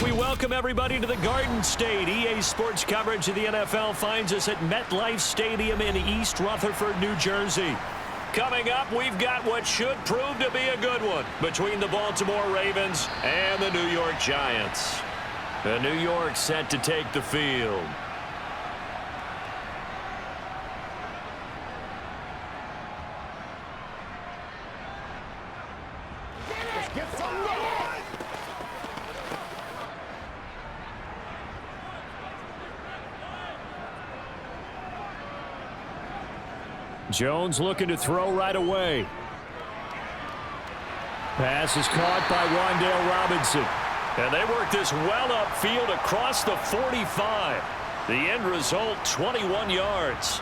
We welcome everybody to the Garden State. EA Sports coverage of the NFL finds us at MetLife Stadium in East Rutherford, New Jersey. Coming up, we've got what should prove to be a good one between the Baltimore Ravens and the New York Giants. The New York set to take the field. Jones looking to throw right away. Pass is caught by Wan'Dale Robinson. And they work this well upfield across the 45. The end result, 21 yards.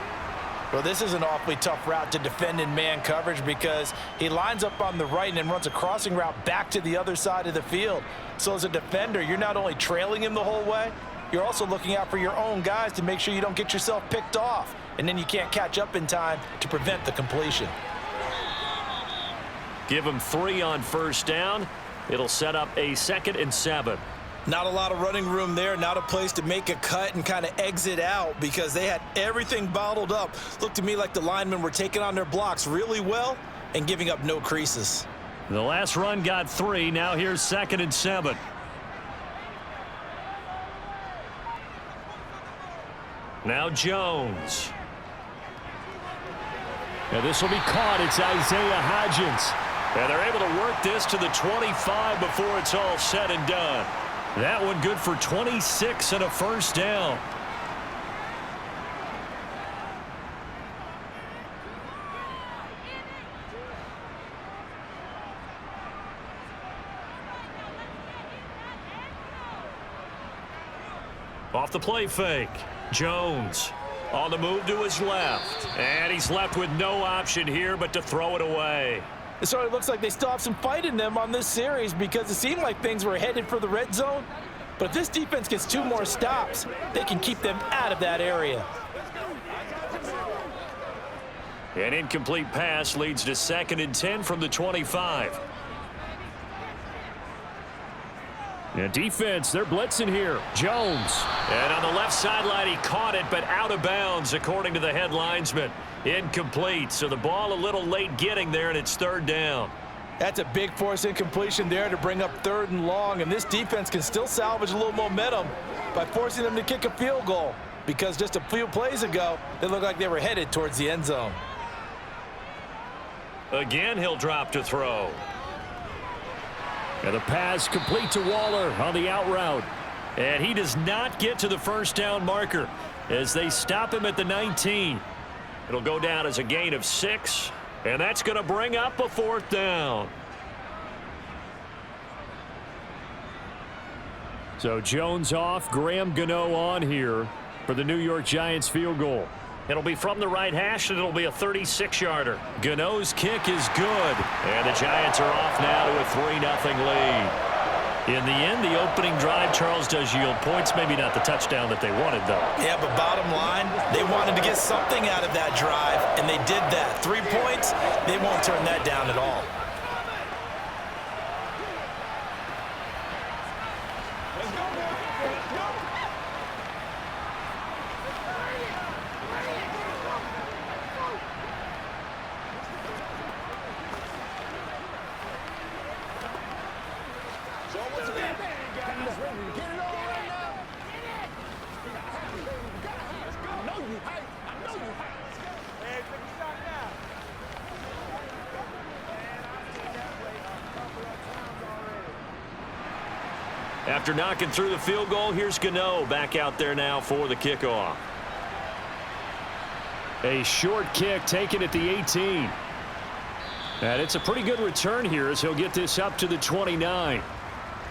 Well, this is an awfully tough route to defend in man coverage because he lines up on the right and then runs a crossing route back to the other side of the field. So as a defender, you're not only trailing him the whole way, you're also looking out for your own guys to make sure you don't get yourself picked off. And then you can't catch up in time to prevent the completion. Give him 3 on first down. It'll set up a 2nd and 7. Not a lot of running room there, not a place to make a cut and kind of exit out because they had everything bottled up. Looked to me like the linemen were taking on their blocks really well and giving up no creases. The last run got 3. Now here's 2nd and 7. Now Jones. And this will be caught. It's Isaiah Hodgins. And they're able to work this to the 25 before it's all said and done. That one good for 26 and a first down. Off the play fake. Jones on the move to his left. And he's left with no option here but to throw it away. It sort of looks like they still have some fight in them on this series because it seemed like things were headed for the red zone. But if this defense gets 2 more stops, they can keep them out of that area. An incomplete pass leads to 2nd and 10 from the 25. And defense, they're blitzing here. Jones. And on the left sideline, he caught it, but out of bounds, according to the head linesman. Incomplete, so the ball a little late getting there, and it's 3rd down. That's a big force incompletion there to bring up 3rd and long, and this defense can still salvage a little momentum by forcing them to kick a field goal because just a few plays ago, they looked like they were headed towards the end zone. Again, he'll drop to throw. And the pass complete to Waller on the out route. And he does not get to the first down marker as they stop him at the 19. It'll go down as a gain of 6, and that's going to bring up a 4th down. So Jones off, Graham Gano on here for the New York Giants field goal. It'll be from the right hash, and it'll be a 36-yarder. Gano's kick is good, and the Giants are off now to a 3-0 lead. In the end, the opening drive, Charles, does yield points. Maybe not the touchdown that they wanted, though. Yeah, but bottom line, they wanted to get something out of that drive, and they did that. 3 points, they won't turn that down at all. After knocking through the field goal, here's Gano back out there now for the kickoff. A short kick taken at the 18. And it's a pretty good return here as he'll get this up to the 29.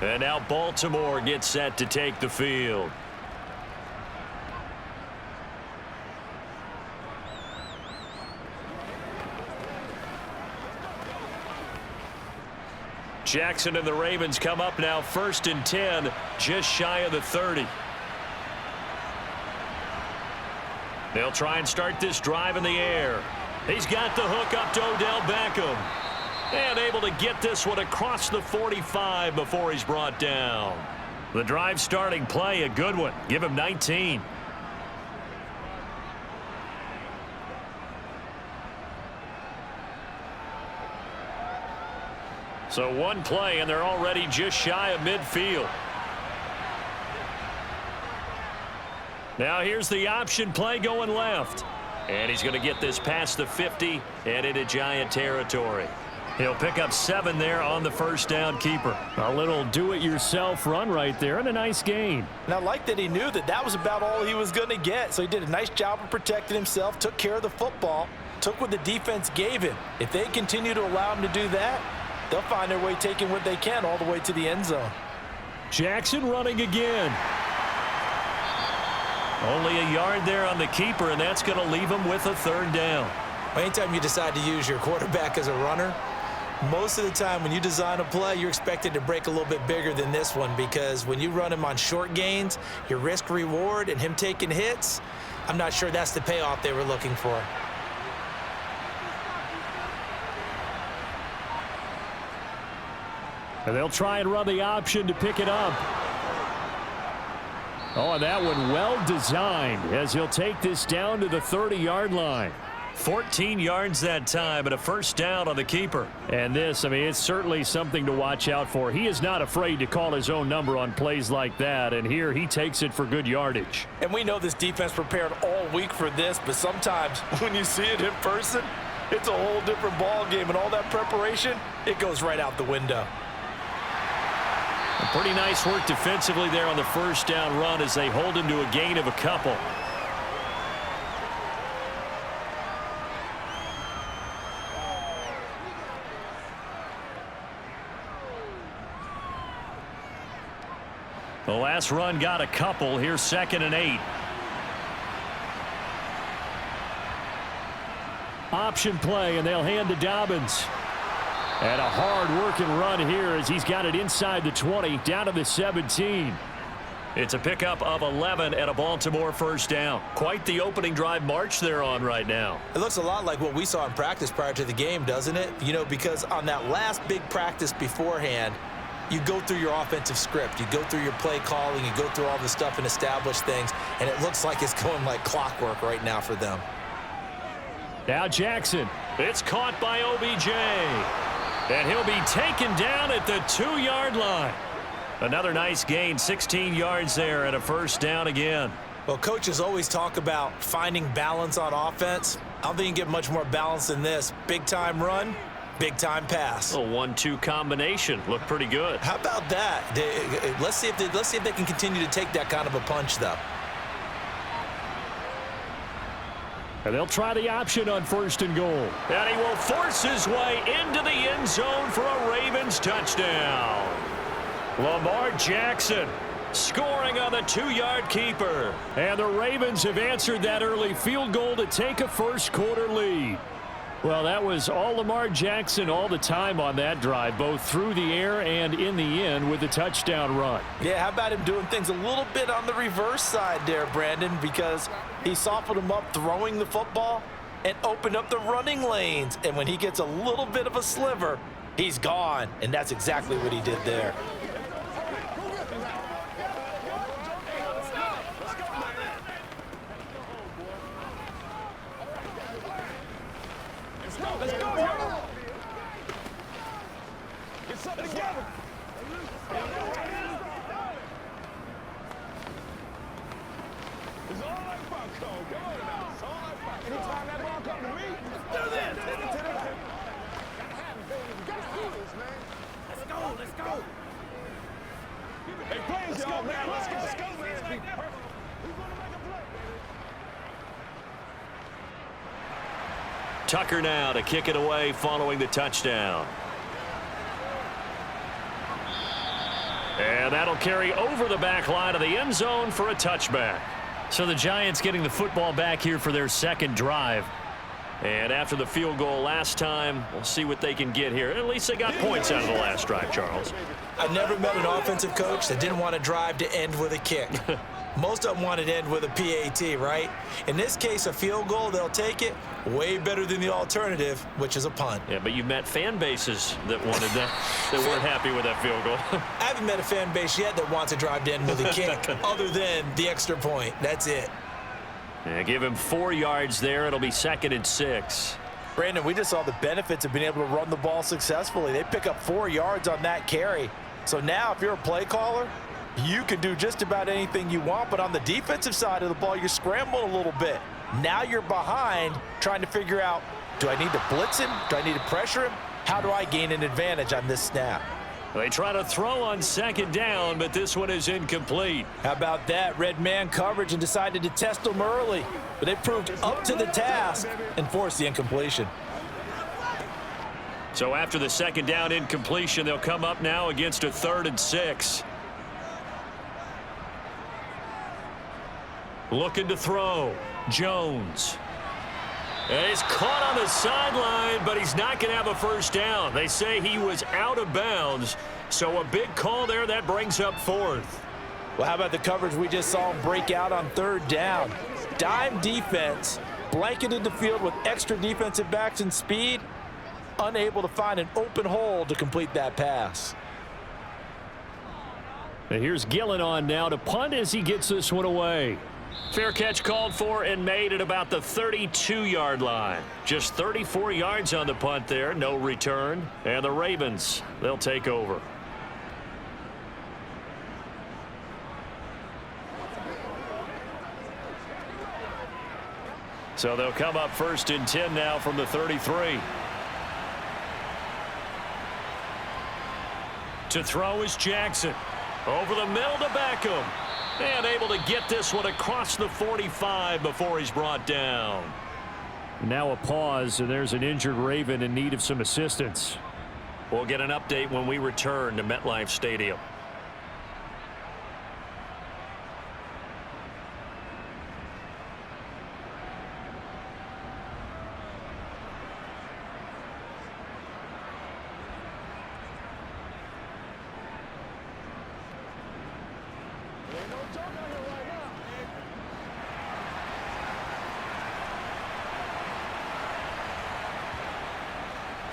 And now Baltimore gets set to take the field. Jackson and the Ravens come up now 1st and 10, just shy of the 30. They'll try and start this drive in the air. He's got the hook up to Odell Beckham. And able to get this one across the 45 before he's brought down. The drive starting play, a good one. Give him 19. So one play, and they're already just shy of midfield. Now here's the option play going left. And he's going to get this past the 50 and into Giant territory. He'll pick up 7 there on the first down keeper. A little do-it-yourself run right there and a nice gain. And I like that he knew that that was about all he was going to get. So he did a nice job of protecting himself, took care of the football, took what the defense gave him. If they continue to allow him to do that, they'll find their way taking what they can all the way to the end zone. Jackson running again. Only a yard there on the keeper, and that's going to leave him with a third down. Anytime you decide to use your quarterback as a runner, most of the time when you design a play, you're expected to break a little bit bigger than this one, because when you run him on short gains, your risk-reward and him taking hits, I'm not sure that's the payoff they were looking for. And they'll try and run the option to pick it up. Oh, and that one well designed as he'll take this down to the 30-yard line. 14 yards that time and a first down on the keeper. And this, I mean, it's certainly something to watch out for. He is not afraid to call his own number on plays like that, and here he takes it for good yardage. And we know this defense prepared all week for this, but sometimes when you see it in person, it's a whole different ball game, and all that preparation, it goes right out the window. Pretty nice work defensively there on the first down run as they hold him to a gain of a couple. The last run got a couple. Here's 2nd and 8. Option play, and they'll hand to Dobbins. And a hard-working run here as he's got it inside the 20, down to the 17. It's a pickup of 11 and a Baltimore first down. Quite the opening drive march they're on right now. It looks a lot like what we saw in practice prior to the game, doesn't it? You know, because on that last big practice beforehand, you go through your offensive script. You go through your play calling. You go through all the stuff and establish things. And it looks like it's going like clockwork right now for them. Now Jackson. It's caught by OBJ. And he'll be taken down at the 2-yard line. Another nice gain, 16 yards there and a first down again. Well, coaches always talk about finding balance on offense. I don't think you can get much more balance than this. Big-time run, big-time pass. A 1-2 combination. Looked pretty good. How about that? Let's see if they can continue to take that kind of a punch, though. And they'll try the option on 1st and goal. And he will force his way into the end zone for a Ravens touchdown. Lamar Jackson scoring on the 2-yard keeper. And the Ravens have answered that early field goal to take a first-quarter lead. Well, that was all Lamar Jackson all the time on that drive, both through the air and in the end with the touchdown run. Yeah, how about him doing things a little bit on the reverse side there, Brandon, because he softened him up throwing the football and opened up the running lanes. And when he gets a little bit of a sliver, he's gone. And that's exactly what he did there. Let's go, yo! Get something together! It's all like popcorn. Come on now. It's all like popcorn. Anytime that ball comes to me, let's do this. Take it to the line. Gotta have this, man. Let's go, let's go. Hey, plays, y'all, man. Let's go, man. Who's gonna make a play? Tucker now to kick it away following the touchdown. And that'll carry over the back line of the end zone for a touchback. So the Giants getting the football back here for their second drive. And after the field goal last time, we'll see what they can get here. At least they got points out of the last drive, Charles. I never met an offensive coach that didn't want to drive to end with a kick. Most of them wanted to end with a PAT, right? In this case, a field goal, they'll take it. Way better than the alternative, which is a punt. Yeah, but you've met fan bases that wanted that, that weren't happy with that field goal. I haven't met a fan base yet that wants to drive to end with a kick, other than the extra point. That's it. Yeah, give him 4 yards there. It'll be 2nd and 6. Brandon, we just saw the benefits of being able to run the ball successfully. They pick up 4 yards on that carry. So now if you're a play caller, you can do just about anything you want, but on the defensive side of the ball, you're scrambling a little bit. Now you're behind trying to figure out, do I need to blitz him? Do I need to pressure him? How do I gain an advantage on this snap? They try to throw on 2nd down, but this one is incomplete. How about that? Red man coverage and decided to test them early. But they proved up to the task and forced the incompletion. So after the 2nd down incompletion, they'll come up now against a 3rd and 6. Looking to throw. Jones. And he's caught on the sideline, but he's not going to have a first down. They say he was out of bounds, so a big call there. That brings up 4th. Well, how about the coverage we just saw him break out on 3rd down? Dime defense, blanketed the field with extra defensive backs and speed, unable to find an open hole to complete that pass. And here's Gillen on now to punt as he gets this one away. Fair catch called for and made at about the 32-yard line. Just 34 yards on the punt there, no return. And the Ravens, they'll take over. So they'll come up 1st and 10 now from the 33. To throw is Jackson. Over the middle to Beckham. And able to get this one across the 45 before he's brought down. Now a pause, and there's an injured Raven in need of some assistance. We'll get an update when we return to MetLife Stadium.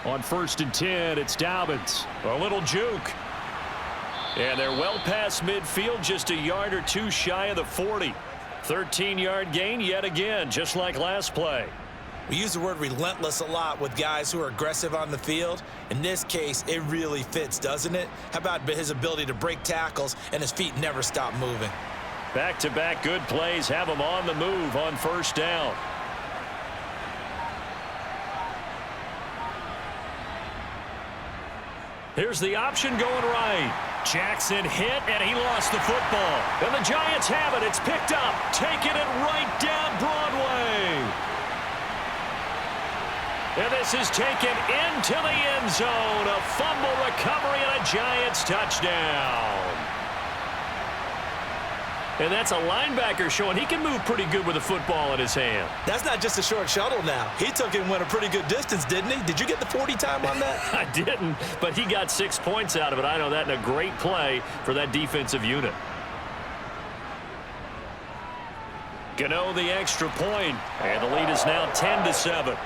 On 1st and 10, it's Dobbins. A little juke. And they're well past midfield, just a yard or two shy of the 40. 13-yard gain yet again, just like last play. We use the word relentless a lot with guys who are aggressive on the field. In this case, it really fits, doesn't it? How about his ability to break tackles and his feet never stop moving? Back-to-back good plays have him on the move on 1st down. Here's the option going right. Jackson hit, and he lost the football. And the Giants have it. It's picked up. Taking it right down Broadway. And this is taken into the end zone. A fumble recovery and a Giants touchdown. And that's a linebacker showing he can move pretty good with a football in his hand. That's not just a short shuttle now. He took it and went a pretty good distance, didn't he? Did you get the 40 time on that? I didn't, but he got 6 points out of it. I know that in a great play for that defensive unit. Gano the extra point, and the lead is now 10-7.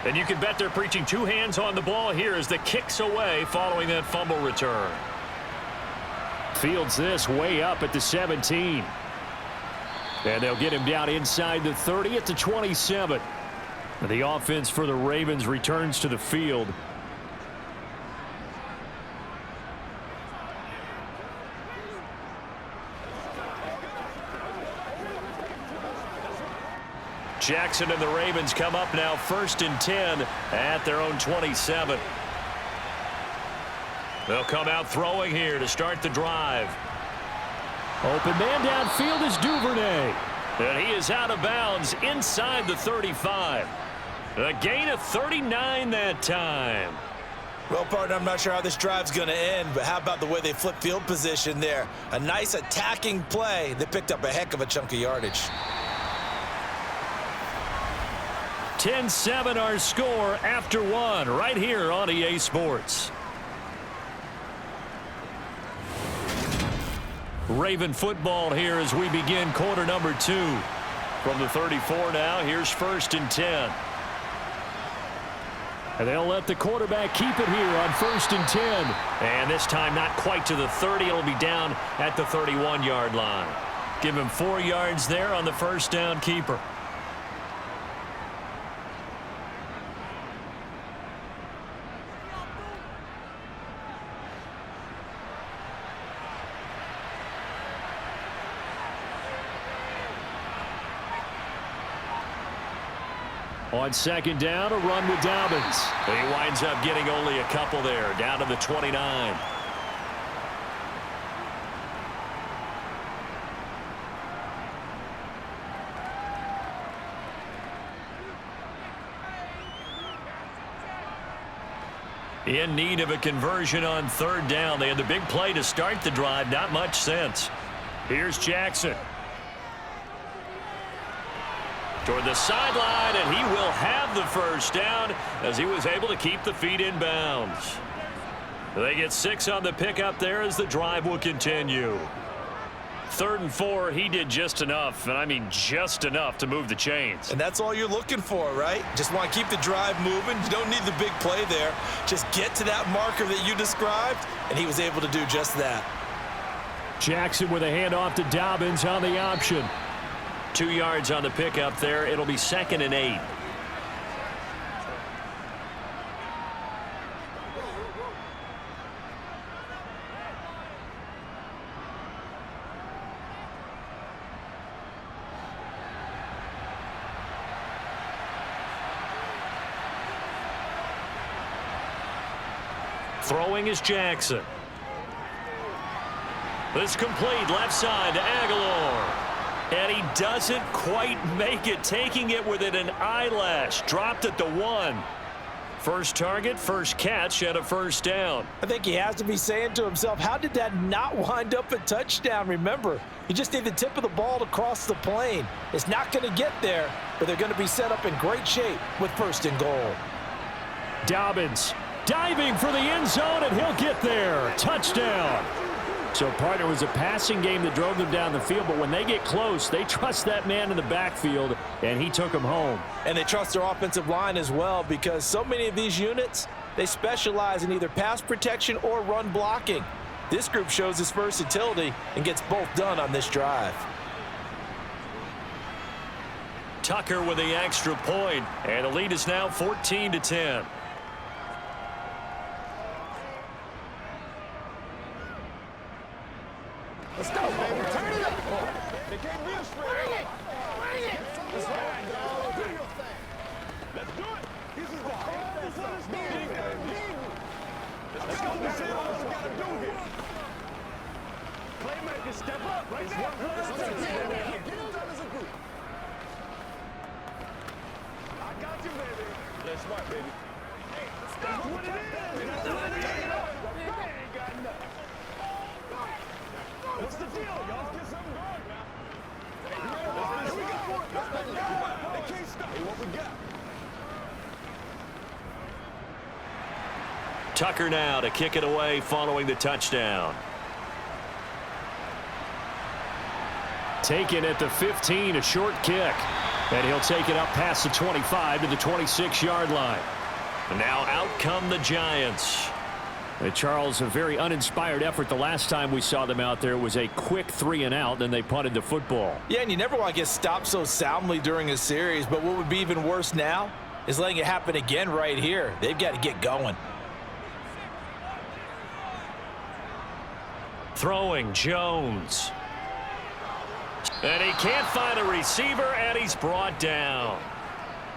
And you can bet they're preaching 2 hands on the ball here as the kick's away following that fumble return. Fields this way up at the 17. And they'll get him down inside the 30 at the 27. The offense for the Ravens returns to the field. Jackson and the Ravens come up now 1st and 10 at their own 27. They'll come out throwing here to start the drive. Open man downfield is Duvernay. And he is out of bounds inside the 35. A gain of 39 that time. Well, partner, I'm not sure how this drive's going to end, but how about the way they flip field position there? A nice attacking play that picked up a heck of a chunk of yardage. 10-7 our score after one right here on EA Sports. Raven football here as we begin quarter number 2. From the 34 now, here's 1st and 10. And they'll let the quarterback keep it here on 1st and 10. And this time not quite to the 30. It'll be down at the 31-yard line. Give him 4 yards there on the first down keeper. On 2nd down, a run with Dobbins. He winds up getting only a couple there, down to the 29. In need of a conversion on 3rd down. They had the big play to start the drive, not much sense. Here's Jackson. Toward the sideline, and he will have the first down as he was able to keep the feet in bounds. They get 6 on the pickup there as the drive will continue. 3rd and 4, he did just enough, and I mean just enough to move the chains. And that's all you're looking for, right? Just want to keep the drive moving. You don't need the big play there. Just get to that marker that you described, and he was able to do just that. Jackson with a handoff to Dobbins on the option. 2 yards on the pickup there. It'll be 2nd and 8. Throwing is Jackson. This complete left side to Aguilar. And he doesn't quite make it, taking it within an eyelash. Dropped at the 1. First target, first catch, and a first down. I think he has to be saying to himself, how did that not wind up a touchdown? Remember, you just need the tip of the ball to cross the plane. It's not going to get there, but they're going to be set up in great shape with 1st and goal. Dobbins diving for the end zone, and he'll get there. Touchdown. So, partner, it was a passing game that drove them down the field, but when they get close, they trust that man in the backfield, and he took them home. And they trust their offensive line as well, because so many of these units, they specialize in either pass protection or run blocking. This group shows its versatility and gets both done on this drive. Tucker with the extra point, and the lead is now 14-10. Let's go, baby. Turn it up. They can't be a straight. Bring it. Bring it. Let's go. Do your thing. Let's do it. This is the hardest one. Let's go. Let's see what we got to do here. Playmakers, step up. Right now. Get it done as a group. I got you, baby. That's smart, baby. Hey, let's go. That's what it is. That's what it is. Ain't got nothing. What's the deal, y'all? Get something going, man. Here we go. They can't stop. Hey, what we got? Tucker now to kick it away following the touchdown. Taken at the 15, a short kick. And he'll take it up past the 25 to the 26-yard line. And now out come the Giants. Charles, a very uninspired effort the last time we saw them out there. It was a quick 3-and-out, then they punted the football. Yeah, and you never want to get stopped so soundly during a series, but what would be even worse now is letting it happen again right here. They've got to get going. Throwing Jones. And he can't find a receiver, and he's brought down.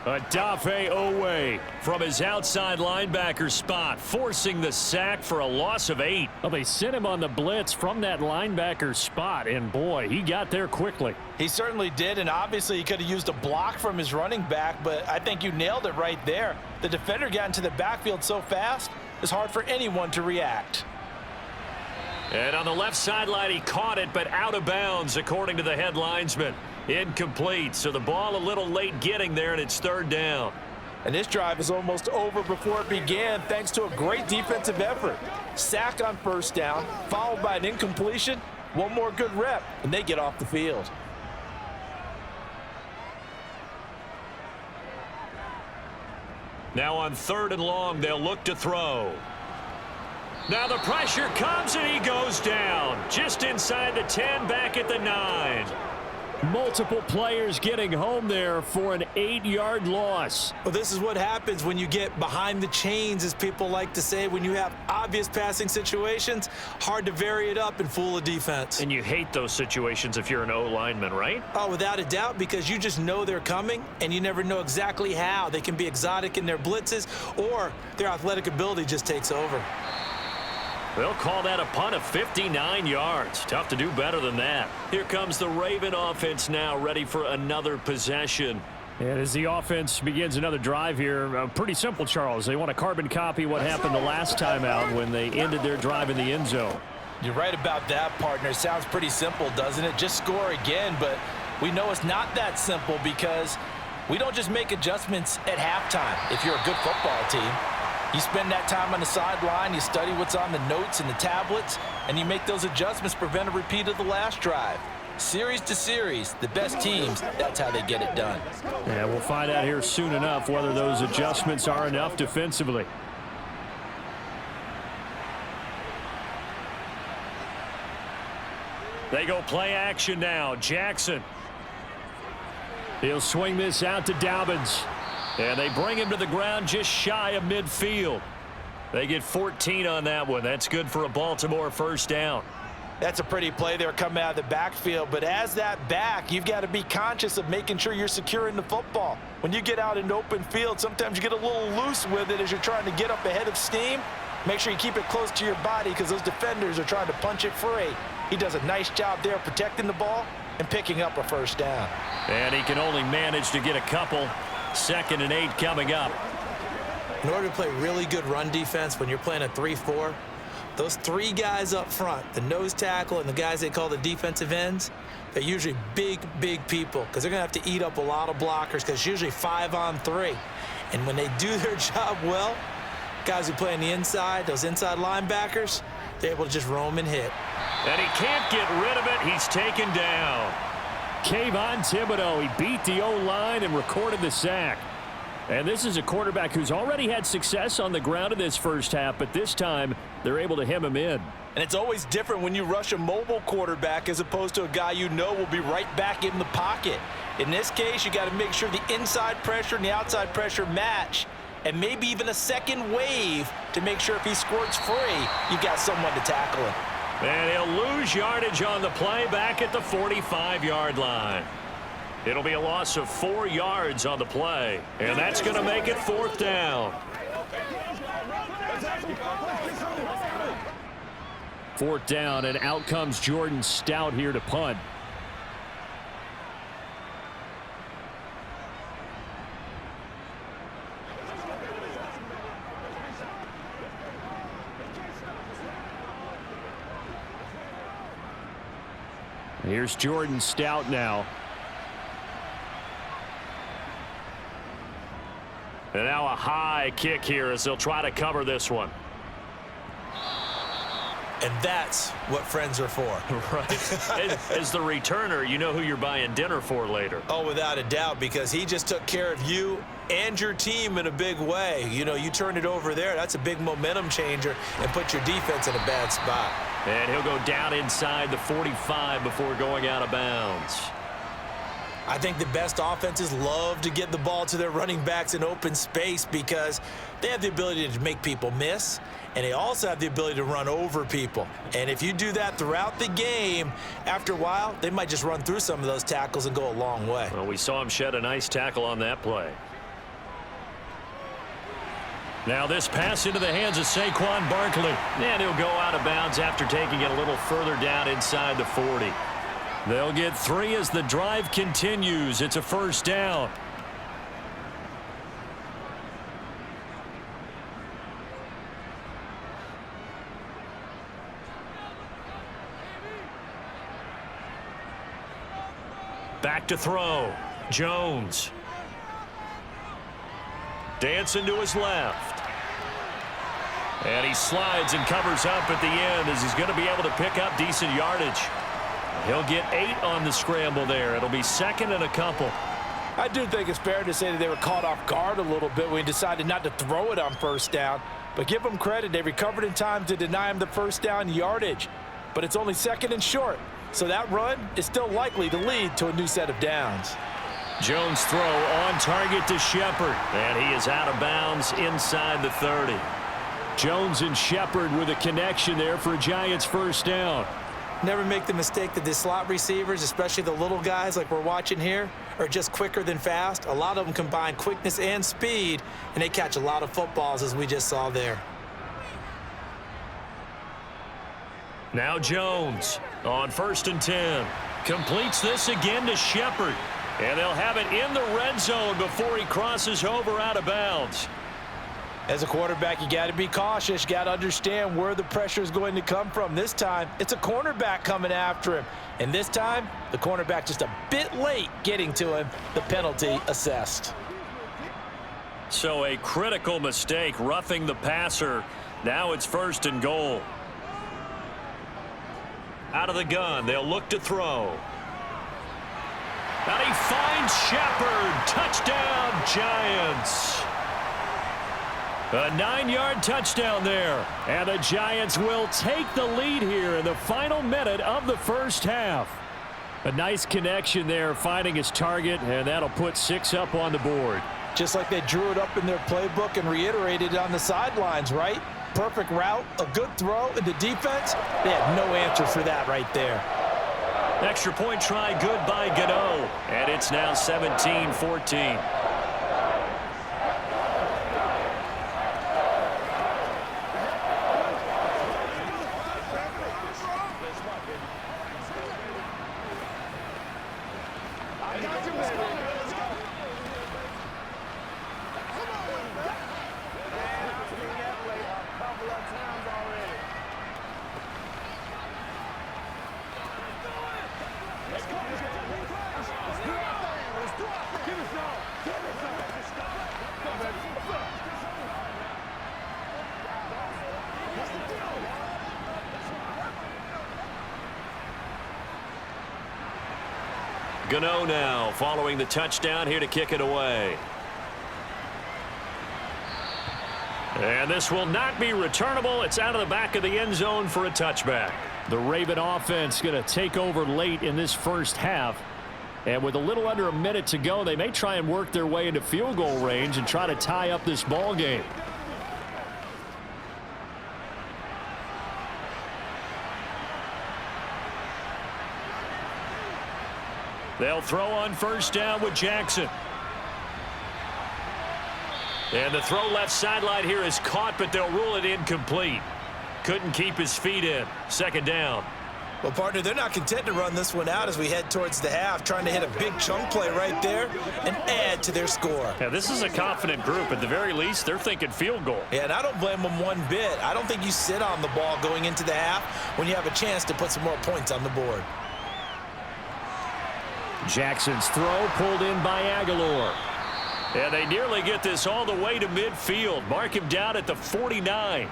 Adafe Owe from his outside linebacker spot, forcing the sack for a loss of 8. Well, they sent him on the blitz from that linebacker spot, and boy, he got there quickly. He certainly did, and obviously he could have used a block from his running back, but I think you nailed it right there. The defender got into the backfield so fast, it's hard for anyone to react. And on the left sideline, he caught it, but out of bounds, according to the head linesman. Incomplete, so the ball a little late getting there, and it's 3rd down. And this drive is almost over before it began, thanks to a great defensive effort. Sack on 1st down, followed by an incompletion. One more good rep, and they get off the field. Now on 3rd and long, they'll look to throw. Now the pressure comes, and he goes down. Just inside the 10, back at the 9. Multiple players getting home there for an 8-yard loss. Well, this is what happens when you get behind the chains, as people like to say. When you have obvious passing situations, hard to vary it up and fool a defense. And you hate those situations if you're an O-lineman, right? Oh, without a doubt, because you just know they're coming, and you never know exactly how. They can be exotic in their blitzes, or their athletic ability just takes over. They'll call that a punt of 59 yards. Tough to do better than that. Here comes the Raven offense now, ready for another possession. And as the offense begins another drive here, pretty simple, Charles. They want to carbon copy what happened the last time out when they ended their drive in the end zone. You're right about that, partner. Sounds pretty simple, doesn't it? Just score again, but we know it's not that simple because we don't just make adjustments at halftime if you're a good football team. You spend that time on the sideline, you study what's on the notes and the tablets, and you make those adjustments to prevent a repeat of the last drive. Series to series, the best teams, that's how they get it done. Yeah, we'll find out here soon enough whether those adjustments are enough defensively. They go play action now. Jackson. He'll swing this out to Dobbins. And they bring him to the ground just shy of midfield. They get 14 on that one. That's good for a Baltimore 1st down. That's a pretty play there coming out of the backfield. But as that back, you've got to be conscious of making sure you're securing the football. When you get out in open field, sometimes you get a little loose with it as you're trying to get up ahead of steam. Make sure you keep it close to your body because those defenders are trying to punch it free. He does a nice job there protecting the ball and picking up a 1st down. And he can only manage to get a couple. 2nd and 8 coming up. In order to play really good run defense when you're playing a 3-4, those 3 guys up front, the nose tackle and the guys they call the defensive ends, they're usually big people because they're going to have to eat up a lot of blockers because it's usually 5-on-3. And when they do their job well, guys who play on the inside, those inside linebackers, they're able to just roam and hit. And he can't get rid of it. He's taken down. Kayvon Thibodeau, he beat the O-line and recorded the sack. And this is a quarterback who's already had success on the ground in this 1st half, but this time they're able to hem him in. And it's always different when you rush a mobile quarterback as opposed to a guy you know will be right back in the pocket. In this case, you got to make sure the inside pressure and the outside pressure match, and maybe even a second wave to make sure if he squirts free, you've got someone to tackle him. And he'll lose yardage on the play back at the 45-yard line. It'll be a loss of 4 yards on the play, and that's going to make it 4th down. 4th down, and out comes Jordan Stout here to punt. Here's Jordan Stout now. And now a high kick here as they'll try to cover this one. And that's what friends are for. Right. As the returner, you know who you're buying dinner for later. Oh, without a doubt, because he just took care of you and your team in a big way. You know, you turn it over there, that's a big momentum changer, and put your defense in a bad spot. And he'll go down inside the 45 before going out of bounds. I think the best offenses love to get the ball to their running backs in open space because they have the ability to make people miss, and they also have the ability to run over people. And if you do that throughout the game, after a while, they might just run through some of those tackles and go a long way. Well, we saw him shed a nice tackle on that play. Now this pass into the hands of Saquon Barkley. And he'll go out of bounds after taking it a little further down inside the 40. They'll get 3 as the drive continues. It's a first down. Back to throw. Jones. Dancing to his left. And he slides and covers up at the end as he's going to be able to pick up decent yardage. He'll get 8 on the scramble there. It'll be second and a couple. I do think it's fair to say that they were caught off guard a little bit when he decided not to throw it on first down. But give them credit. They recovered in time to deny him the first down yardage. But it's only second and short. So that run is still likely to lead to a new set of downs. Jones throw on target to Shepard. And he is out of bounds inside the 30. Jones and Shepard with a connection there for a Giants first down. Never make the mistake that the slot receivers, especially the little guys like we're watching here, are just quicker than fast. A lot of them combine quickness and speed, and they catch a lot of footballs as we just saw there. Now Jones on 1st and 10. Completes this again to Shepard. And they'll have it in the red zone before he crosses over out of bounds. As a quarterback, you got to be cautious. You got to understand where the pressure is going to come from. This time, it's a cornerback coming after him. And this time, the cornerback just a bit late getting to him. The penalty assessed. So a critical mistake, roughing the passer. Now it's 1st and goal. Out of the gun, they'll look to throw. And he finds Shepard. Touchdown, Giants. A 9-yard touchdown there. And the Giants will take the lead here in the final minute of the first half. A nice connection there, finding his target, and that'll put 6 up on the board. Just like they drew it up in their playbook and reiterated it on the sidelines, right? Perfect route, a good throw, and the defense, they had no answer for that right there. Extra point try good by Gano. And it's now 17-14. Gano now following the touchdown here to kick it away. And this will not be returnable. It's out of the back of the end zone for a touchback. The Raven offense going to take over late in this first half. And with a little under a minute to go, they may try and work their way into field goal range and try to tie up this ball game. They'll throw on first down with Jackson. And the throw left sideline here is caught, but they'll rule it incomplete. Couldn't keep his feet in. Second down. Well, partner, they're not content to run this one out as we head towards the half, trying to hit a big chunk play right there and add to their score. Yeah, this is a confident group. At the very least, they're thinking field goal. Yeah, and I don't blame them one bit. I don't think you sit on the ball going into the half when you have a chance to put some more points on the board. Jackson's throw pulled in by Aguilar. And they nearly get this all the way to midfield. Mark him down at the 49.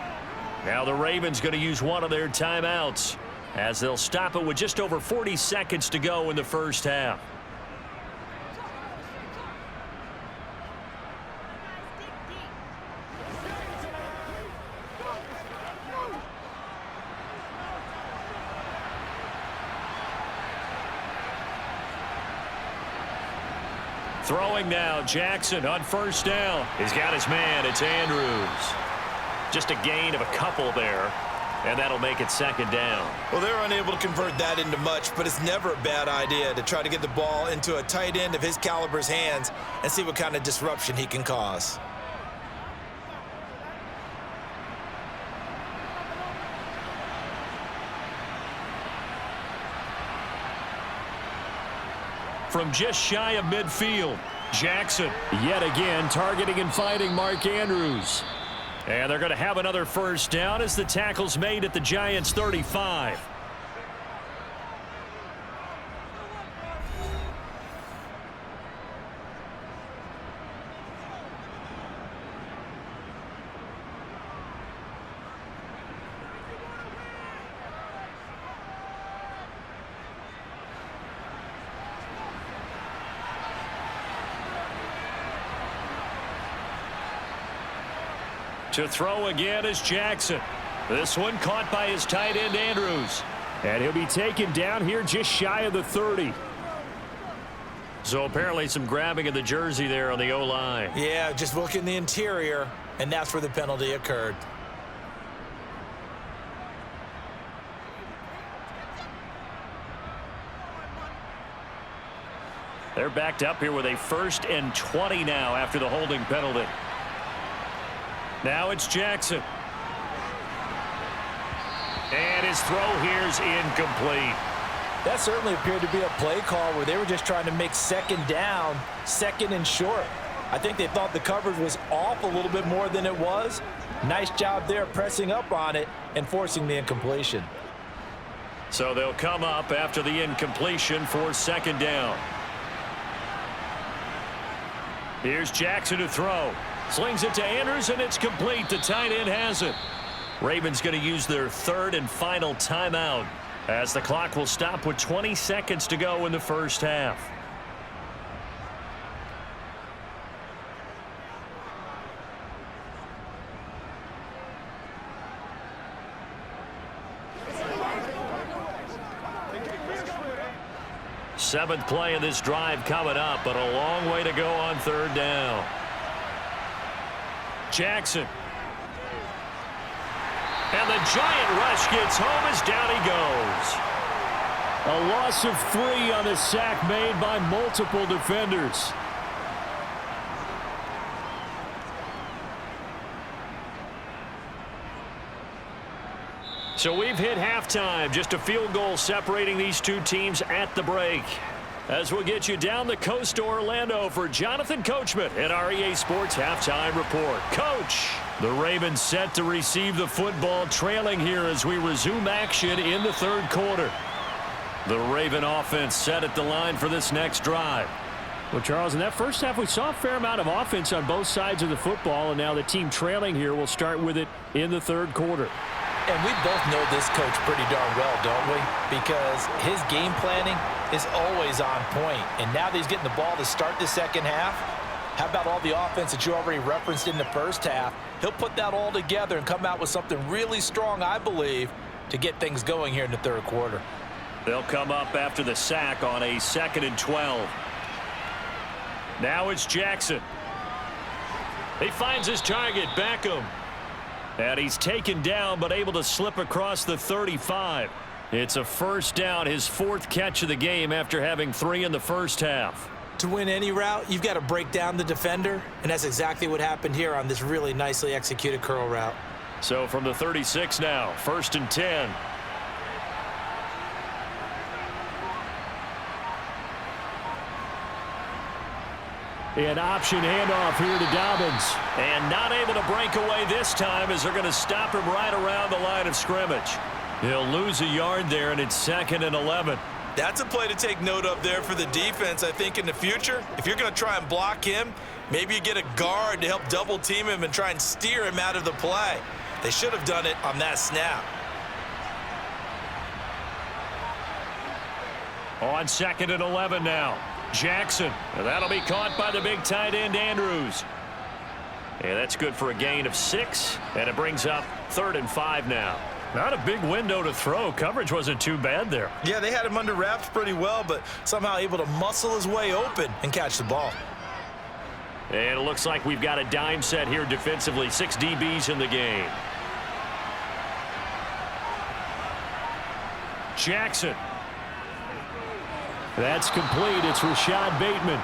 Now the Ravens going to use one of their timeouts as they'll stop it with just over 40 seconds to go in the first half. Throwing now, Jackson on first down. He's got his man. It's Andrews. Just a gain of a couple there, and that'll make it second down. Well, they're unable to convert that into much, but it's never a bad idea to try to get the ball into a tight end of his caliber's hands and see what kind of disruption he can cause. From just shy of midfield, Jackson yet again targeting and finding Mark Andrews. And they're going to have another first down as the tackle's made at the Giants' 35. To throw again is Jackson. This one caught by his tight end Andrews. And he'll be taken down here just shy of the 30. So apparently some grabbing of the jersey there on the O-line. Yeah, just look in the interior, and that's where the penalty occurred. They're backed up here with a 1st and 20 now after the holding penalty. Now it's Jackson. And his throw here's incomplete. That certainly appeared to be a play call where they were just trying to make second down, second and short. I think they thought the coverage was off a little bit more than it was. Nice job there pressing up on it and forcing the incompletion. So they'll come up after the incompletion for second down. Here's Jackson to throw. Slings it to Andrews, and it's complete. The tight end has it. Ravens going to use their 3rd and final timeout as the clock will stop with 20 seconds to go in the first half. Seventh play of this drive coming up, but a long way to go on 3rd down. Jackson. And the giant rush gets home as down he goes. A loss of 3 on the sack made by multiple defenders. So we've hit halftime. Just a field goal separating these two teams at the break. As we'll get you down the coast to Orlando for Jonathan Coachman at our EA Sports Halftime Report. Coach, the Ravens set to receive the football, trailing here as we resume action in the 3rd quarter. The Raven offense set at the line for this next drive. Well, Charles, in that first half, we saw a fair amount of offense on both sides of the football, and now the team trailing here will start with it in the 3rd quarter. And we both know this coach pretty darn well, don't we? Because his game planning is always on point. And now that he's getting the ball to start the second half, how about all the offense that you already referenced in the first half? He'll put that all together and come out with something really strong, I believe, to get things going here in the 3rd quarter. They'll come up after the sack on a 2nd and 12. Now it's Jackson. He finds his target, Beckham. And he's taken down but able to slip across the 35. It's a first down, his 4th catch of the game after having 3 in the first half. To win any route, you've got to break down the defender, and that's exactly what happened here on this really nicely executed curl route. So from the 36 now, 1st and 10. An option handoff here to Dobbins. And not able to break away this time as they're going to stop him right around the line of scrimmage. He'll lose a yard there, and it's 2nd and 11. That's a play to take note of there for the defense, I think, in the future. If you're going to try and block him, maybe you get a guard to help double team him and try and steer him out of the play. They should have done it on that snap. On 2nd and 11 now. Jackson. And that'll be caught by the big tight end, Andrews. And that's good for a gain of 6. And it brings up 3rd and 5 now. Not a big window to throw. Coverage wasn't too bad there. Yeah, they had him under wraps pretty well, but somehow able to muscle his way open and catch the ball. And it looks like we've got a dime set here defensively. 6 DBs in the game. Jackson. That's complete. It's Rashad Bateman.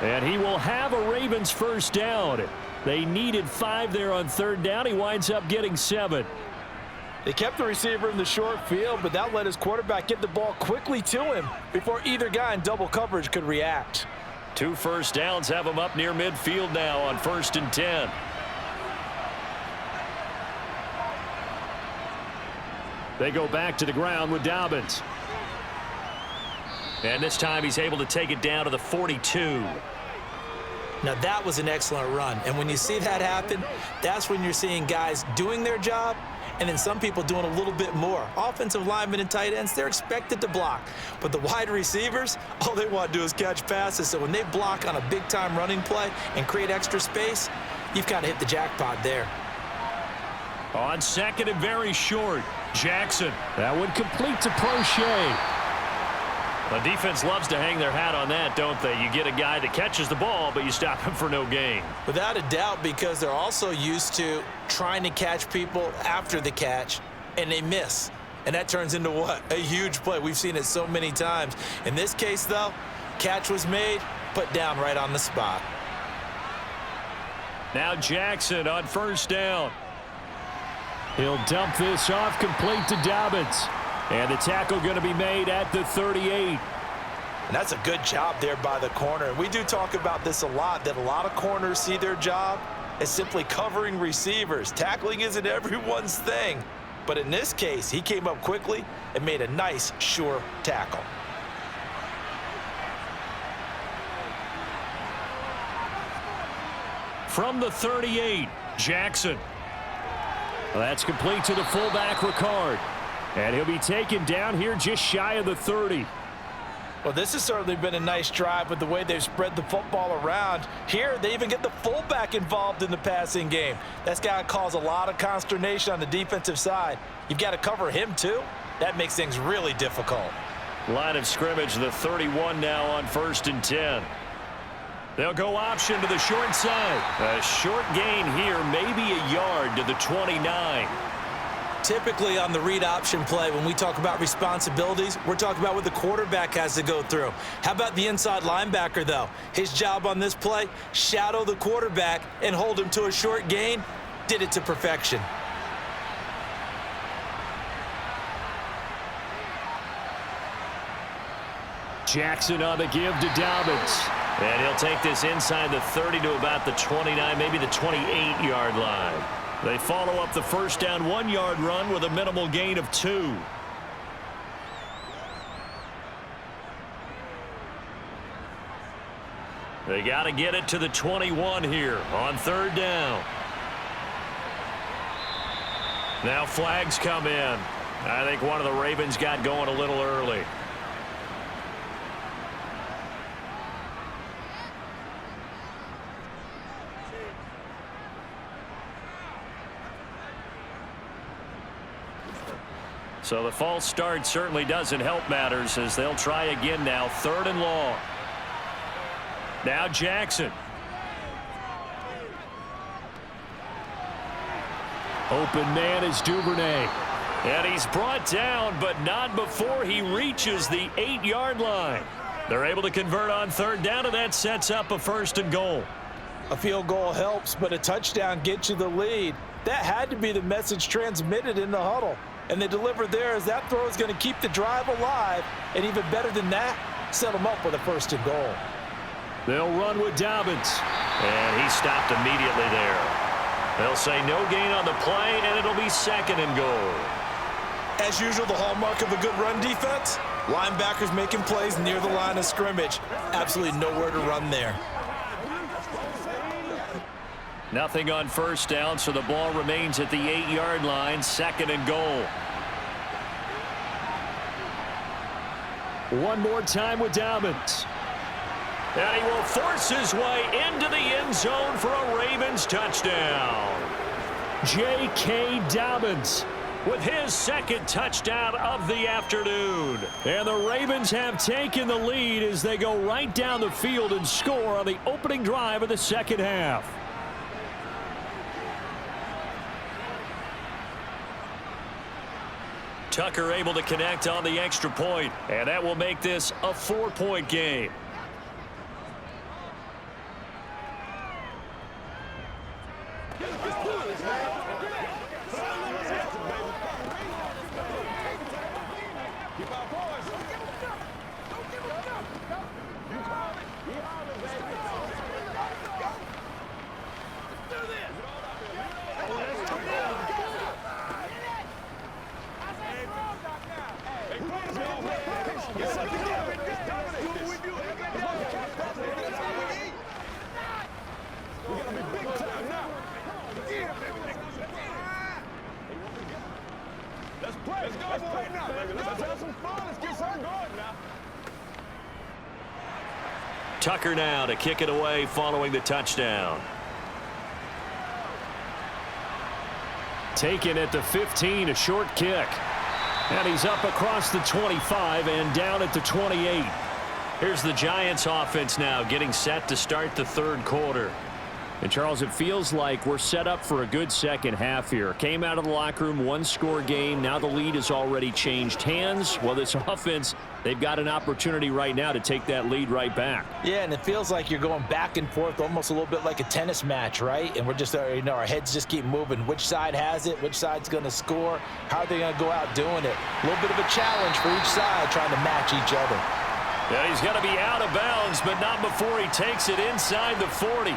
And he will have a Ravens first down. They needed 5 there on 3rd down. He winds up getting 7. They kept the receiver in the short field, but that let his quarterback get the ball quickly to him before either guy in double coverage could react. 2 first downs have him up near midfield now on 1st and 10. They go back to the ground with Dobbins. And this time he's able to take it down to the 42. Now that was an excellent run, and when you see that happen, that's when you're seeing guys doing their job and then some people doing a little bit more. Offensive linemen and tight ends, they're expected to block. But the wide receivers, all they want to do is catch passes. So when they block on a big-time running play and create extra space, you've kind of hit the jackpot there. On 2nd and very short, Jackson. That one complete to Prochet. The defense loves to hang their hat on that, don't they? You get a guy that catches the ball, but you stop him for no gain. Without a doubt, because they're also used to trying to catch people after the catch, and they miss. And that turns into what? A huge play. We've seen it so many times. In this case, though, catch was made, put down right on the spot. Now Jackson on 1st down. He'll dump this off complete to Dobbins. And the tackle going to be made at the 38. And that's a good job there by the corner. We do talk about this a lot, that a lot of corners see their job as simply covering receivers. Tackling isn't everyone's thing. But in this case, he came up quickly and made a nice, sure tackle. From the 38, Jackson. That's complete to the fullback, Ricard. And he'll be taken down here just shy of the 30. Well, this has certainly been a nice drive with the way they've spread the football around. Here, they even get the fullback involved in the passing game. That's got to cause a lot of consternation on the defensive side. You've got to cover him, too. That makes things really difficult. Line of scrimmage, the 31 now on 1st and 10. They'll go option to the short side. A short gain here, maybe a yard to the 29. Typically on the read option play, when we talk about responsibilities, we're talking about what the quarterback has to go through. How about the inside linebacker, though? His job on this play, shadow the quarterback and hold him to a short gain. Did it to perfection. Jackson on the give to Dobbins. And he'll take this inside the 30 to about the 29, maybe the 28-yard line. They follow up the first down 1-yard run with a minimal gain of 2. They got to get it to the 21 here on 3rd down. Now flags come in. I think one of the Ravens got going a little early. So the false start certainly doesn't help matters as they'll try again now. 3rd and long. Now Jackson. Open man is Duvernay. And he's brought down, but not before he reaches the 8-yard line. They're able to convert on 3rd down, and that sets up a 1st and goal. A field goal helps, but a touchdown gets you the lead. That had to be the message transmitted in the huddle. And they deliver there as that throw is going to keep the drive alive. And even better than that, set them up with a 1st and goal. They'll run with Dobbins. And he stopped immediately there. They'll say no gain on the play, and it'll be 2nd and goal. As usual, the hallmark of a good run defense, linebackers making plays near the line of scrimmage. Absolutely nowhere to run there. Nothing on first down, so the ball remains at the 8-yard line, 2nd and goal. One more time with Dobbins. And he will force his way into the end zone for a Ravens touchdown. J.K. Dobbins with his 2nd touchdown of the afternoon. And the Ravens have taken the lead as they go right down the field and score on the opening drive of the second half. Tucker able to connect on the extra point, and that will make this a 4-point game. Tucker now to kick it away following the touchdown. Taken at the 15, a short kick. And he's up across the 25 and down at the 28. Here's the Giants offense now getting set to start the 3rd quarter. And Charles, it feels like we're set up for a good second half here. Came out of the locker room, 1-score game. Now the lead has already changed hands. Well, this offense, they've got an opportunity right now to take that lead right back. Yeah, and it feels like you're going back and forth almost a little bit like a tennis match, right? And we're just, our heads just keep moving. Which side has it? Which side's going to score? How are they going to go out doing it? A little bit of a challenge for each side trying to match each other. Yeah, he's got to be out of bounds, but not before he takes it inside the 40.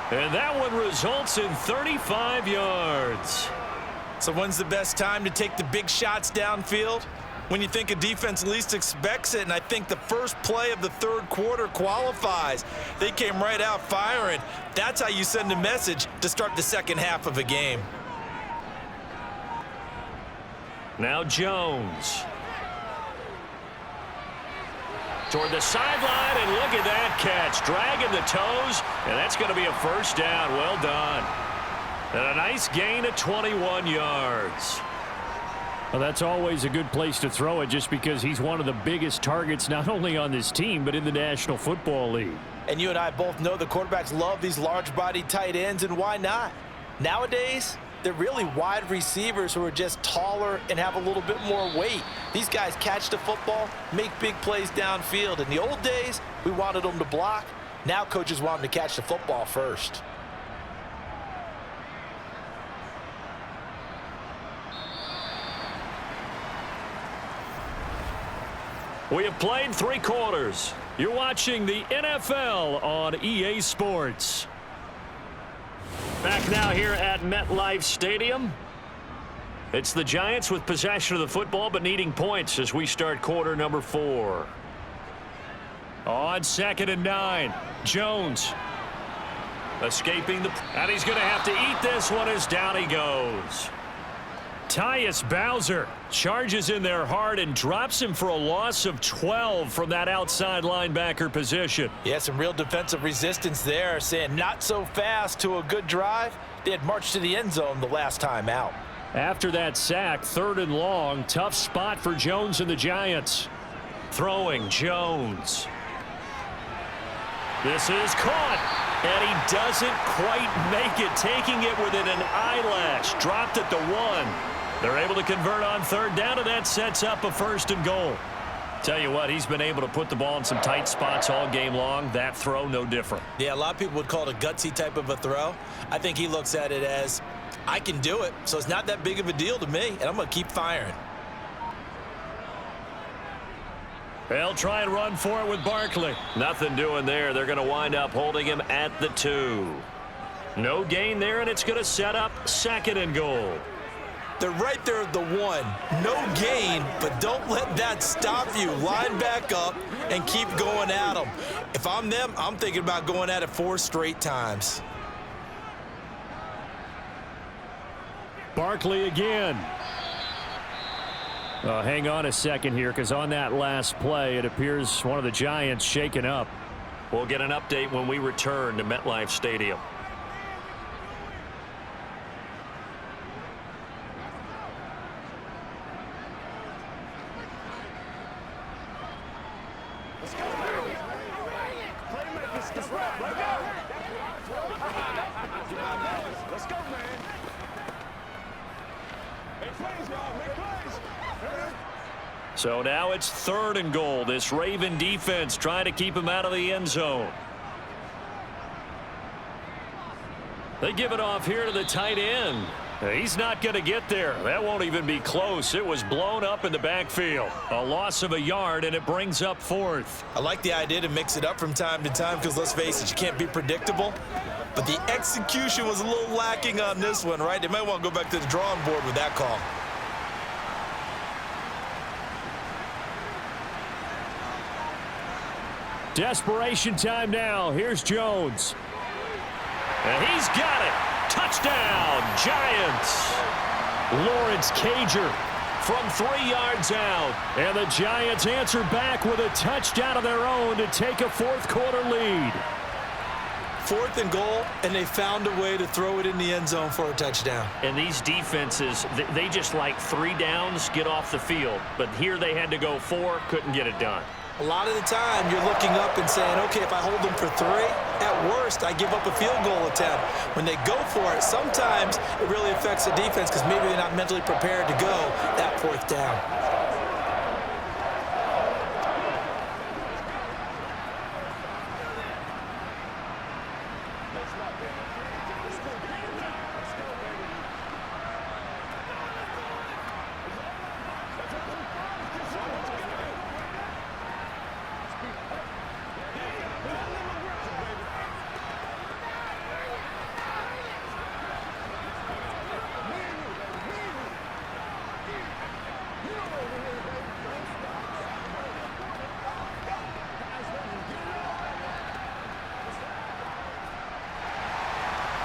And that one results in 35 yards. So when's the best time to take the big shots downfield? When you think a defense least expects it, and I think the first play of the 3rd quarter qualifies. They came right out firing. That's how you send a message to start the second half of a game. Now Jones. Toward the sideline, and look at that catch. Dragging the toes, and that's going to be a first down. Well done. And a nice gain of 21 yards. Well, that's always a good place to throw it just because he's one of the biggest targets not only on this team but in the National Football League. And you and I both know the quarterbacks love these large-bodied tight ends, and why not? Nowadays, they're really wide receivers who are just taller and have a little bit more weight. These guys catch the football, make big plays downfield. In the old days, we wanted them to block. Now coaches want them to catch the football first. We have played 3 quarters. You're watching the NFL on EA Sports. Back now here at MetLife Stadium. It's the Giants with possession of the football but needing points as we start quarter number 4. On 2nd and 9, Jones escaping the... And he's going to have to eat this one as down he goes. Tyus Bowser charges in there hard and drops him for a loss of 12 from that outside linebacker position. Yeah, some real defensive resistance there, saying not so fast to a good drive. They had marched to the end zone the last time out. After that sack, 3rd and long, tough spot for Jones and the Giants. Throwing Jones. This is caught, and he doesn't quite make it, taking it within an eyelash. Dropped at the 1. They're able to convert on 3rd down, and that sets up a 1st and goal. Tell you what, he's been able to put the ball in some tight spots all game long. That throw, no different. Yeah, a lot of people would call it a gutsy type of a throw. I think he looks at it as, I can do it, so it's not that big of a deal to me, and I'm going to keep firing. They'll try and run for it with Barkley. Nothing doing there. They're going to wind up holding him at the 2. No gain there, and it's going to set up 2nd and goal. They're right there at the 1. No gain, but don't let that stop you. Line back up and keep going at them. If I'm them, I'm thinking about going at it 4 straight times. Barkley again. Hang on a second here, because on that last play, it appears one of the Giants shaken up. We'll get an update when we return to MetLife Stadium. Let's go, man. Make plays, y'all. Make plays. So now it's 3rd and goal. This Raven defense trying to keep him out of the end zone. They give it off here to the tight end. He's not going to get there. That won't even be close. It was blown up in the backfield. A loss of a yard, and it brings up 4th. I like the idea to mix it up from time to time because, let's face it, you can't be predictable. But the execution was a little lacking on this one, right? They might want to go back to the drawing board with that call. Desperation time now. Here's Jones. And he's got it. Touchdown, Giants. Lawrence Cager from 3 yards out. And the Giants answer back with a touchdown of their own to take a 4th quarter lead. 4th and goal, and they found a way to throw it in the end zone for a touchdown. And these defenses, they just like 3 downs, get off the field. But here they had to go 4, couldn't get it done. A lot of the time, you're looking up and saying, okay, if I hold them for 3, at worst, I give up a field goal attempt. When they go for it, sometimes it really affects the defense because maybe they're not mentally prepared to go that 4th down.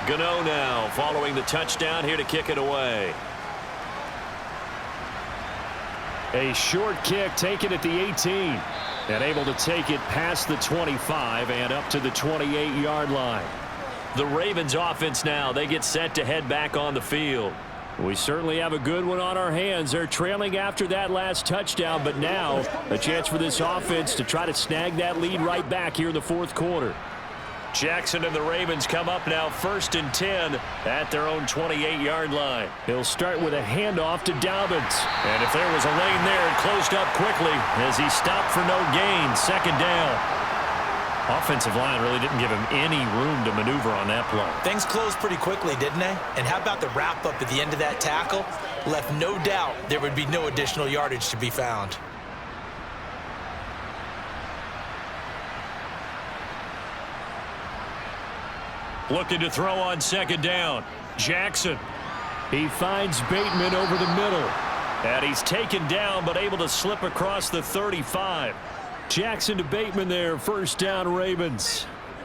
Gano now following the touchdown here to kick it away. A short kick taken at the 18 and able to take it past the 25 and up to the 28-yard line. The Ravens offense now, they get set to head back on the field. We certainly have a good one on our hands. They're trailing after that last touchdown, but now a chance for this offense to try to snag that lead right back here in the 4th quarter. Jackson and the Ravens come up now 1st and 10 at their own 28-yard line. He'll start with a handoff to Dobbins. And if there was a lane there, it closed up quickly as he stopped for no gain. 2nd down. Offensive line really didn't give him any room to maneuver on that play. Things closed pretty quickly, didn't they? And how about the wrap-up at the end of that tackle? Left no doubt there would be no additional yardage to be found. Looking to throw on 2nd down. Jackson. He finds Bateman over the middle. And he's taken down but able to slip across the 35. Jackson to Bateman there. 1st down, Ravens.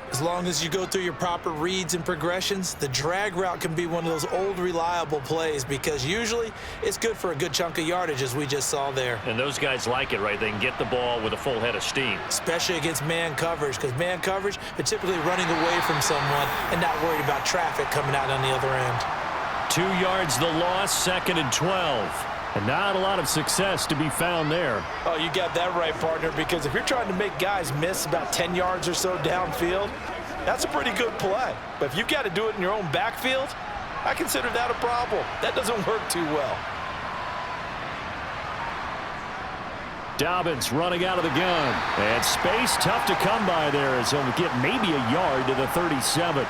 As long as you go through your proper reads and progressions, the drag route can be one of those old reliable plays because usually it's good for a good chunk of yardage as we just saw there. And those guys like it, right? They can get the ball with a full head of steam. Especially against man coverage because man coverage, they're typically running away from someone and not worried about traffic coming out on the other end. 2 yards the loss, 2nd and 12. And not a lot of success to be found there. Oh, you got that right, partner, because if you're trying to make guys miss about 10 yards or so downfield, that's a pretty good play. But if you've got to do it in your own backfield, I consider that a problem. That doesn't work too well. Dobbins running out of the gun. And space tough to come by there as he'll get maybe a yard to the 37.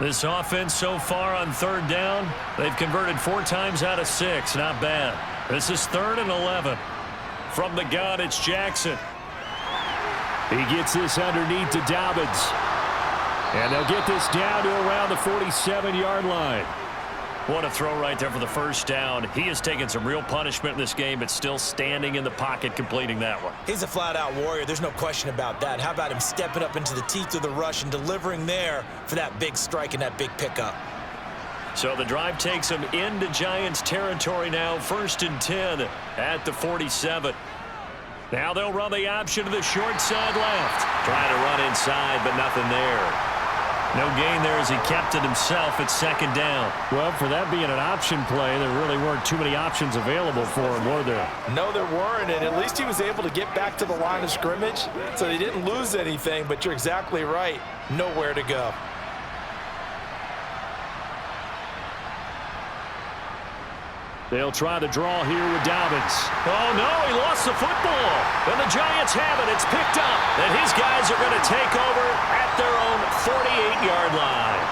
This offense so far on 3rd down, they've converted 4 times out of 6. Not bad. This is 3rd and 11. From the gun, it's Jackson. He gets this underneath to Dobbins. And they'll get this down to around the 47-yard line. What a throw right there for the first down. He has taken some real punishment in this game, but still standing in the pocket completing that one. He's a flat-out warrior. There's no question about that. How about him stepping up into the teeth of the rush and delivering there for that big strike and that big pickup? So the drive takes him into Giants territory now, 1st and 10 at the 47. Now they'll run the option to the short side left. Trying to run inside, but nothing there. No gain there as he kept it himself at 2nd down. Well, for that being an option play, there really weren't too many options available for him, were there? No, there weren't, and at least he was able to get back to the line of scrimmage, so they didn't lose anything, but you're exactly right. Nowhere to go. They'll try to draw here with Dobbins. Oh, no, he lost the football. And the Giants have it. It's picked up. And his guys are going to take over at their own 48-yard line.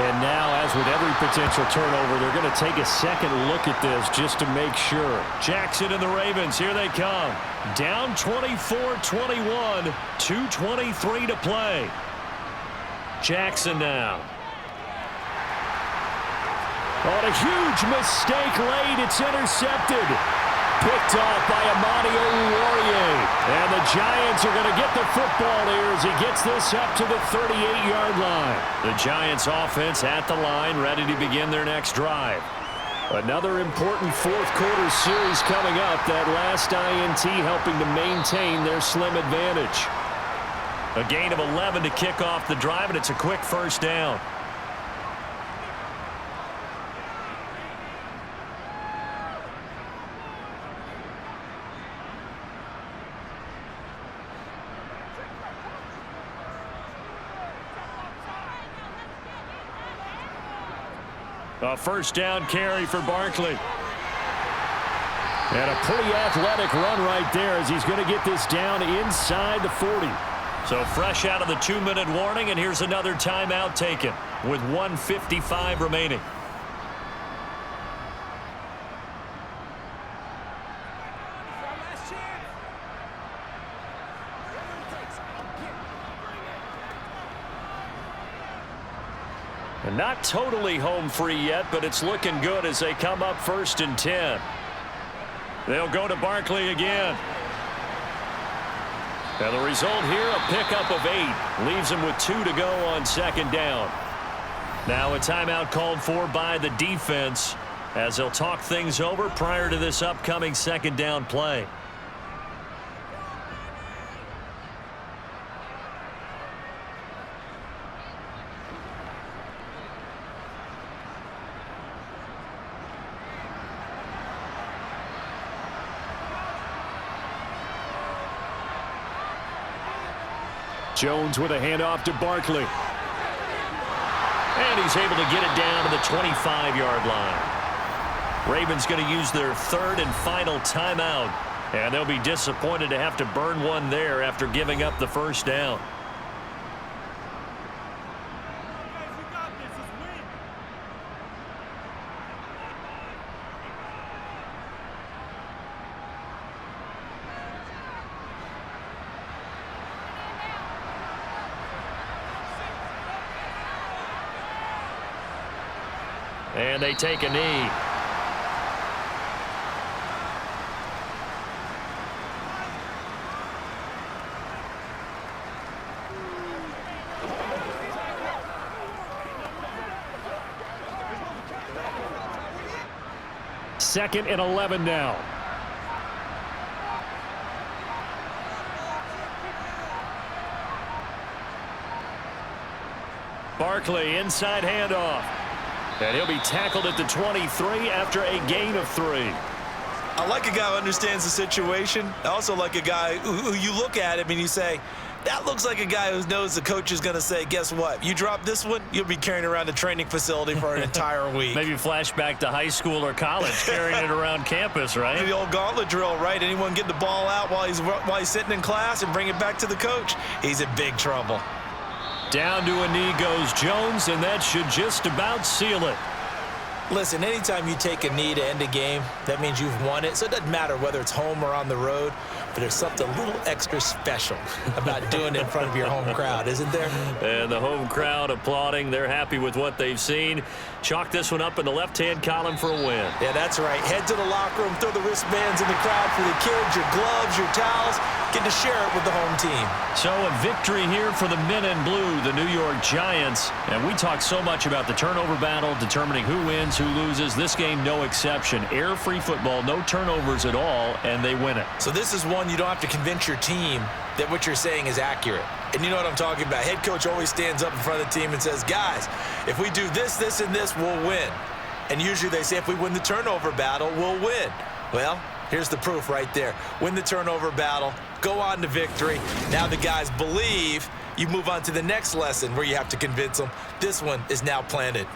And now, as with every potential turnover, they're going to take a second look at this just to make sure. Jackson and the Ravens, here they come. Down 24-21, 2:23 to play. Jackson now. On a huge mistake late, it's intercepted. Picked off by Amani Oruwariye. And the Giants are going to get the football here as he gets this up to the 38-yard line. The Giants offense at the line, ready to begin their next drive. Another important fourth-quarter series coming up. That last INT helping to maintain their slim advantage. A gain of 11 to kick off the drive, and it's a quick first down. A first down carry for Barkley. And a pretty athletic run right there as he's going to get this down inside the 40. So fresh out of the 2-minute warning, and here's another timeout taken with 1:55 remaining. And not totally home free yet, but it's looking good as they come up 1st and 10. They'll go to Barkley again. And the result here, a pickup of 8. Leaves him with 2 to go on 2nd down. Now a timeout called for by the defense as they'll talk things over prior to this upcoming 2nd down play. Jones with a handoff to Barkley. And he's able to get it down to the 25-yard line. Ravens going to use their 3rd and final timeout. And they'll be disappointed to have to burn one there after giving up the first down. And they take a knee. Second and 11 now. Barkley inside handoff. And he'll be tackled at the 23 after a gain of 3. I like a guy who understands the situation. I also like a guy who you look at him and you say, that looks like a guy who knows the coach is going to say, guess what? You drop this one, you'll be carrying around the training facility for an entire week. Maybe flashback to high school or college, carrying it around campus, right? The old gauntlet drill, right? Anyone get the ball out while he's sitting in class and bring it back to the coach? He's in big trouble. Down to a knee goes Jones, and that should just about seal it. Listen, anytime you take a knee to end a game, that means you've won it. So it doesn't matter whether it's home or on the road. but there's something a little extra special about doing it in front of your home crowd, isn't there? And the home crowd applauding. They're happy with what they've seen. Chalk this one up in the left-hand column for a win. Yeah, that's right. Head to the locker room, throw the wristbands in the crowd for the kids, your gloves, your towels. Get to share it with the home team. So a victory here for the men in blue, the New York Giants. And we talk so much about the turnover battle, determining who wins, who loses. This game, no exception. Air-free football, no turnovers at all, and they win it. So this is one you don't have to convince your team that what you're saying is accurate. And you know what I'm talking about. Head coach always stands up in front of the team and says, guys, if we do this, this, and this, we'll win. And usually they say if we win the turnover battle, we'll win. Well, here's the proof right there. Win the turnover battle, go on to victory. Now the guys believe. You move on to the next lesson where you have to convince them. This one is now planted.